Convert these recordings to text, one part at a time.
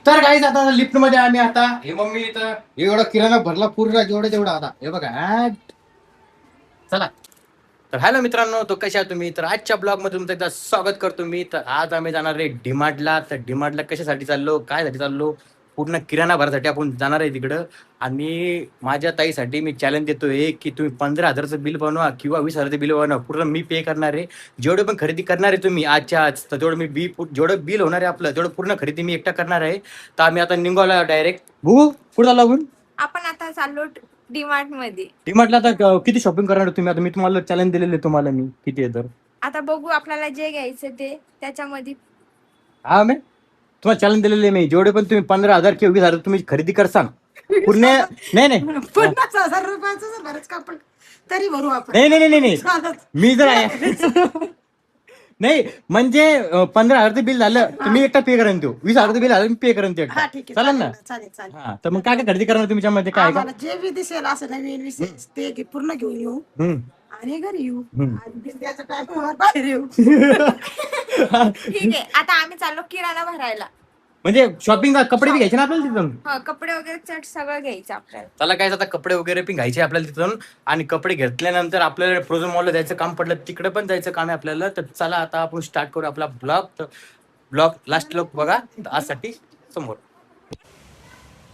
तर काहीच आता लिफ्ट मध्ये आम्ही आता हे मम्मी इथं एवढा किराणा भरला पूर्ण जेवढं तेवढा आता हे बघा चला. तर हॅलो मित्रांनो, तो कशा तुम्ही? तर आजच्या ब्लॉग मध्ये तुमचं एकदा स्वागत करतो मी. तर आज आम्ही जाणार आहे डिमार्टला. तर डिमार्टला कशासाठी चाललो, काय साठी चाललो, पूर्ण किराणा भरासाठी आपण जाणार आहे तिकडं. आणि माझ्या ताईसाठी मी चॅलेंज देतोय की तुम्ही 15,000चं बिल बनवा किंवा 20,000चं बिल बनवा, पूर्ण मी पे करणार आहे. जेवढे पण खरेदी करणार आहे तुम्ही आजच्या आज, तर तेवढं मी जेवढं बिल होणार आहे आपलं तेवढं पूर्ण खरेदी मी एकटा करणार आहे. तर आम्ही आता निघालो डायरेक्ट. पुढे चाललो आपण. आपण आता चाललो डीमार्ट मध्ये. डिमार्टला आता किती शॉपिंग करणार आहे तुम्ही? आता मी तुम्हाला चॅलेंज दिलेलं आहे, तुम्हाला मी किती आहे तर. आता बघू आपल्याला जे घ्यायचं ते त्याच्यामध्ये. हा मी तुम्हाला चॅलेंज दिलेले आहे मी. जेवढे पण तुम्ही 15,000 किंवा 20,000 तुम्ही खरेदी करसाल पूर्ण. नाही नाही 50,000 रुपयाचं जर भरच कापड तरी भरू आपण. नाही नाही नाही नाही चालत. मी जर नाही म्हणजे 15,000चं बिल झालं तर मी एकटा पे करेन, तो 20,000चं बिल झालं मी पे करेन ते हा एकटा. ठीक आहे, चालेल ना? चालेल चालेल. हा तर मग काय काय खरेदी करणार तुमच्यामध्ये काय आहे का? आम्हाला जे बी दिसेल असं नवीन विशेष ते पूर्ण घेऊन येऊ हम्म. आणि घरी येऊ हम्म. आणि बिझनेसच्या टायमावर बाहेर येऊ. ठीक आहे, आता आम्ही चाललो किराणा भरायला. म्हणजे शॉपिंग कपडे बी घ्यायचे ना आपल्याला तिथून. कपडे वगैरे चट सगळं घ्यायचं आपल्याला. त्याला काय आता कपडे वगैरे पण घ्यायचे आपल्याला तिथून. आणि कपडे घेतल्यानंतर आपल्याला फ्रोझन मॉलला जायचं काम पडलं, तिकडे पण जायचं काम आहे आपल्याला. तर चला आता आपण स्टार्ट करू आपला ब्लॉग. ब्लॉग लास्ट लोक बघा आजसाठी समोर.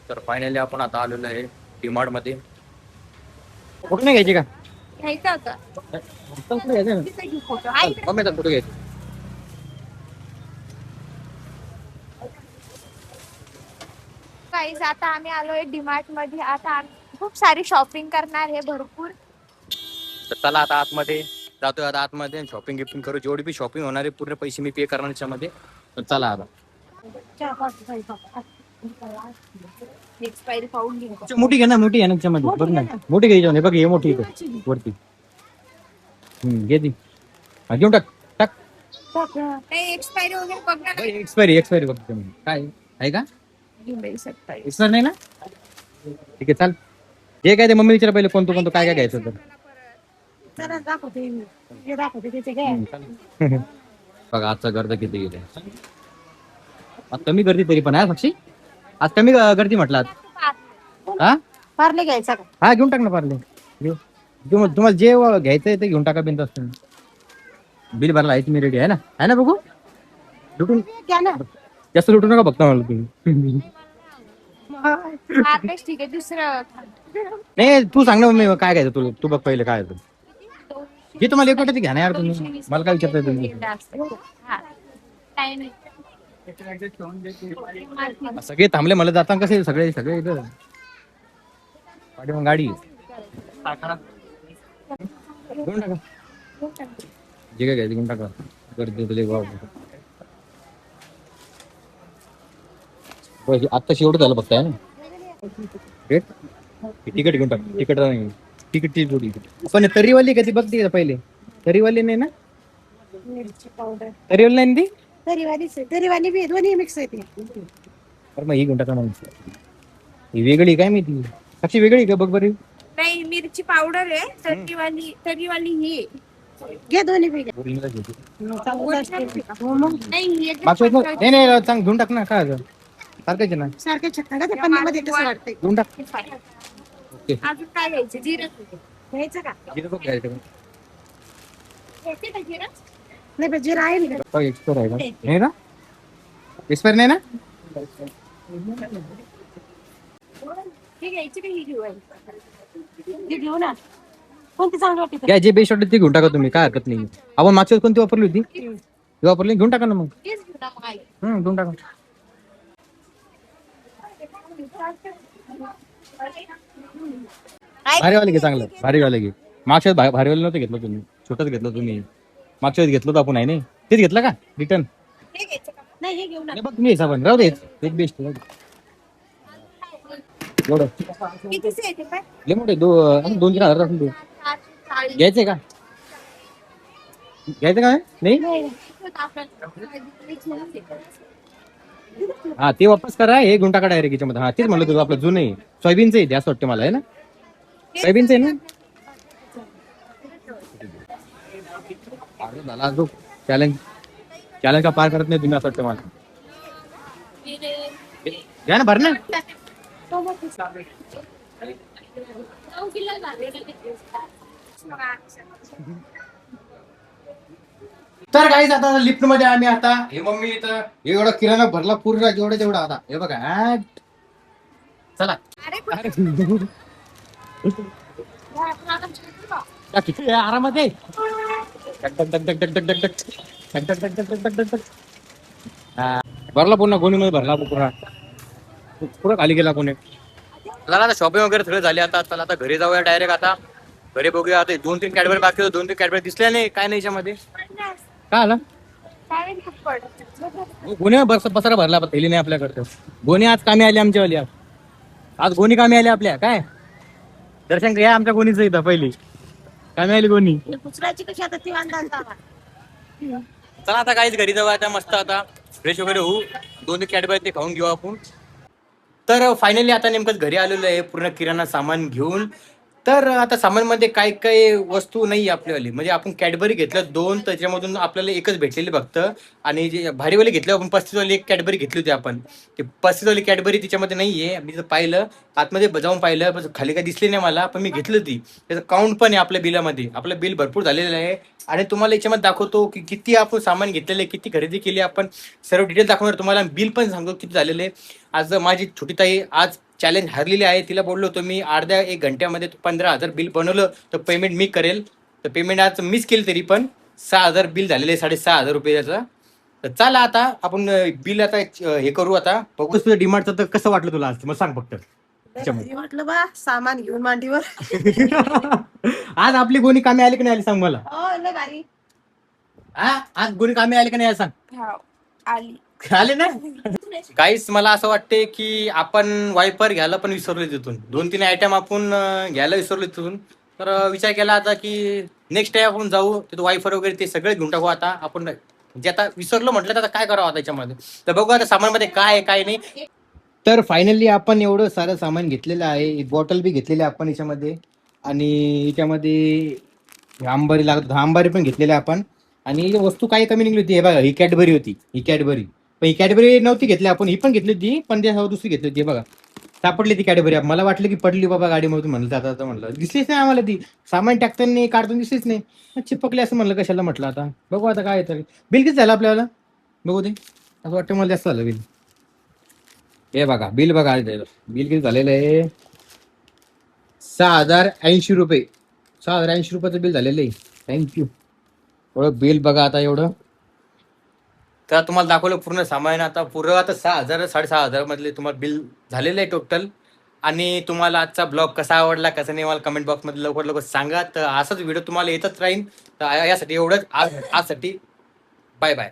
तर फायनली आपण आता आलेलो आहे डीमार्ट मध्ये. फोटो नाही घ्यायचे का? घ्यायचं होतं. फोटो घ्यायचे ना? तिथे घेऊ photo. हा, इकडे. मम्मी फोटो घ्यायचे. Guys, आता आम्ही आलोय डीमार्ट मध्ये. आता आम्ही खूप सारी शॉपिंग करणार आहे, भरपूर. तर चला आता आतमध्ये जातोय. आता आतमध्ये शॉपिंग गिफ्टिंग करू. जेवढी बी शॉपिंग होणार आहे पूर्ण पैसे मी पे करणार याच्यामध्ये. तर चला आता. एक्सपायरी पाहून घ्यायचं. मोठी घे ना, मोठी आहे ना त्याच्यामध्ये. बघ ना मोठी घ्यायची नाही. बघ हे मोठी आहे वरती. घे ती. हा, घेऊन टाक टाक. नाही, एक्सपायरी वगैरे बघणार नाही. एक्सपायरी बघ त्याच्यामध्ये. काय आहे का? एक्सपायर नाही ना? ठीक आहे चाल. हे काय ते मम्मी विचारा पहिले कोणतं कोणतं काय काय घ्यायचं तर. चला दाखवते मी. हे दाखवते त्याचे काय. बघा आजचा गर्द किती गेले. आज कमी गर्दी तरी पण आहे साक्षी. आज कमी गर्दी म्हटलं आज. हा पार्ले घ्यायचा का? हा घेऊन टाक ना पार्ले. तुम्हाला जे घ्यायचंय ते घेऊन टाका बिंद असतं. बिल भरला आहे तुम्ही रेडी आहे ना बघू. लुटून घ्या ना. जास्त लुटू नका बघता मला तुम्ही. मार्केट ठीक आहे. दुसरं नाही तू सांग ना मम्मी काय घ्यायचं तुला. तू बघ पहिले काय आहे ते. जे तुम्हाला एक वाटतं घ्या ना यार तुम्ही. मला काय विचारताय तुम्ही? हा. काही नाही. सगळे थांबले मला जाता कसे सगळे सगळे इथं. पाठीमागं गाडी घेऊन टाका. जे काय घ्यायचं घेऊन टाका. गर्दी तुला भाव. आत्ताशी एवढं झालं फक्त आहे ना. रेट तिकीट घेऊन टाक. तिकीट नाही. तिकीटची जोडी पण तरीवाली कधी बघते का पहिले? तरीवाली नाही ना? मिरची पावडर तरीवाली नाही ना ती? तरीवाली बी दोन्ही मिक्स आहे ती. अरे मग ही घेऊन टाका ना. ही वेगळी काय मी ती साक्षी वेगळी का बघ बरी. नाही, मिरची पावडर आहे. तरीवाली ही आहे. घे दोन्ही बी घ्या. बोलणीला घेते. हो मग नाही, ही एकदम मागच्या वेळेस पातळ. नाही चांग घेऊन टाक ना. काय झालं? सारखंच आहे ना. सारखे छक्का का ते पन्नामध्ये कसं वाटतंय. घेऊन टाक. ओके अजून काय घ्यायचं? जिरं घ्यायचं का? जिरं बघ घ्यायचं का? घ्यायचं का जिरं? नाही बा जिरा आहे ना. बघ एक्सपायर आहे का? नाही ना? एक्सपायर नाही ना? ही घ्यायची का ही घेऊ? हे घेऊ ना. कोणती चांगली वाटते? काय जे बेस्ट वाटत ते घेऊन टाका तुम्ही. काय हरकत नाही. आपण मागच्या वेळेस कोणती वापरली होती? ती वापरली घेऊन टाका ना मग. तेच घेऊ ना मग आई. घेऊन टाका. भारीवाले घे चांगलं. भारीवाले घे. मागच्या वेळेस भारीवाले नव्हतं घेतलं तुम्ही. छोटंच घेतलं तुम्ही. मागच्या वेळेस घेतलं होतं आपण आहे नाही. तेच घेतलं का रिटर्न? हे घ्यायचं का? नाही हे घेऊ ना. नाही बघ तुम्ही हिसाबाने राहू दे. एक बेस्ट एवढं कितीचं आहे ते काय? लय मोठे 2-3 हजार असेल ते. 40. घ्यायचंय का? घ्यायचं का नाही? हा ते वापस करा. हे घेऊन टाका डायरेक्ट याच्यामध्ये. हा तेच म्हणलं तुझं आपलं जुनं आहे. सोयाबीनचं आहे जास्त वाटतं मला आहे ना. सोयाबीनचं आहे ना. झाला जो चॅलेंज का पार करत नाही तुम्ही असं वाटतं मला. घ्या ना भर ना. तर काहीच आता लिफ्ट मध्ये आम्ही आता हे मम्मी इथं एवढा किराणा भरला पूर्ण जेवढं तेवढा आता हे बघा चला. अरे किती आरामात आहे. टक टक टक टक टक टक टक टक टक टक टक टक टक टक टक. भरला पूर्ण गोणीमध्ये भरला पुरा पुरा खाली गेला कोणी. चला आता शॉपिंग वगैरे सगळं झाले आता. चला आता घरी जाऊया डायरेक्ट. आता घरी बघूया. आता 2-3 कॅडबरी बाकी होते. 2-3 कॅडबरी दिसल्या नाही काय नाही याच्यामध्ये. काय आलं गोणी पसारा भरला थैली नाही आपल्याकडे. गोणी आज कामी आली आमच्यावाली. आज गोणी कामी आली आपल्या. काय दर्शन घ्या आमच्या गोणीचं इथं पहिली कामी आली गोणी. दुसऱ्याची कशी आता ती वांदा. चला आता काहीच घरी जाऊ. आता मस्त आता फ्रेश वगैरे होऊ. 2-3 कॅडबरी ते खाऊन घेऊ आपण. तर फायनली आता नेमकंच घरी आलेलो आहे पूर्ण किराणा सामान घेऊन. तर आता सामानमध्ये काय काय वस्तू नाही आपल्यावाली. म्हणजे आपण कॅडबरी घेतल्या 2 त्याच्यामधून आपल्याला एकच भेटलेली फक्त. आणि जे भारीवाली घेतले आपण 35वाली एक कॅडबरी घेतली होती आपण. ते 35वाली कॅडबरी तिच्यामध्ये नाहीये. मी पाहिलं आतमध्ये जाऊन पाहिलं पण खाली काही दिसली नाही मला. पण मी घेतली होती. त्याचं काउंट पण आहे आपल्या बिलामध्ये. आपलं बिल भरपूर झालेलं आहे. आणि तुम्हाला याच्यामध्ये दाखवतो की किती आपण सामान घेतलेलं आहे, किती खरेदी केली आपण. सर्व डिटेल दाखवणार तुम्हाला. बिल पण सांगतो किती झालेलं आहे. आज माझी छोटी ताई आज चॅलेंज हरलेली आहे. तिला बोललो होतो मी अर्ध्या 1 घंट्यामध्ये 15,000 बिल बनवलं तर पेमेंट मी करेल. तर पेमेंट आज मिस केली तरी पण 6,000 बिल झालेले 6,500 रुपयाचं. तर चला आता आपण बिल आता हे करू. आता बघू तुझं डिमांडचं तर कसं वाटलं तुला आज मला सांग फक्त. म्हटलं बा सामान घेऊन मांडीवर. आज आपली गोणी कामी आली की नाही आली सांग मला. हो लय भारी. आज गोणी कामी आली की नाही सांग. आली आले ना. काहीच मला असं वाटते की आपण वायपर घ्यायला पण विसरलो तिथून. 2-3 आयटम आपण घ्यायला विसरलो तिथून. तर विचार केला आता की नेक्स्ट टाइम आपण जाऊ तिथं वायफर वगैरे ते सगळे घेऊन टाकू. आता आपण जे आता विसरलो म्हटलं तर आता काय करावं त्याच्यामध्ये. तर बघू आता सामानमध्ये काय आहे काय नाही. तर फायनली आपण एवढं सारं सामान घेतलेलं आहे. बॉटल बी घेतलेली आपण याच्यामध्ये. आणि याच्यामध्ये आंबारी लागत आंबारी पण घेतलेली आपण. आणि वस्तू काही कमी निघली होती. हे बघा ही कॅडबरी होती. ही कॅडबरी पण ही कॅडबरी नव्हती घेतली आपण. ही पण घेतली होती पण त्यासोबत दुसरी घेतली होती. बघा सापडली ती कॅडबरी. मला वाटलं की पडली बाबा गाडीमधून म्हणलं. आता म्हणलं दिसलीच नाही आम्हाला ती. सामान टाकताना काढताना दिसलीच नाही. चिपकली असं म्हणलं कशाला म्हटलं. आता बघू आता काय येतं. बिल किती झालं आपल्याला बघू दे. असं वाटतं मला जास्त झालं बिल. हे बघा बिल बघा. बिल किती झालेलं आहे 6,080 रुपये. 6,080 रुपयाचं बिल झालेलं आहे. थँक्यू. एवढं बिल बघा आता एवढं. तर तुम्हाला दाखवलं पूर्ण सामान. आता पूर्ण आता 6,000 6,500 मधले तुम्हाला बिल झालेलं आहे टोटल. आणि तुम्हाला आजचा ब्लॉग कसा आवडला कसा नाही मला कमेंट बॉक्समध्ये लवकर लवकर सांगा. तर असाच व्हिडिओ तुम्हाला येतच राहील. तर यासाठी एवढंच आजसाठी बाय बाय.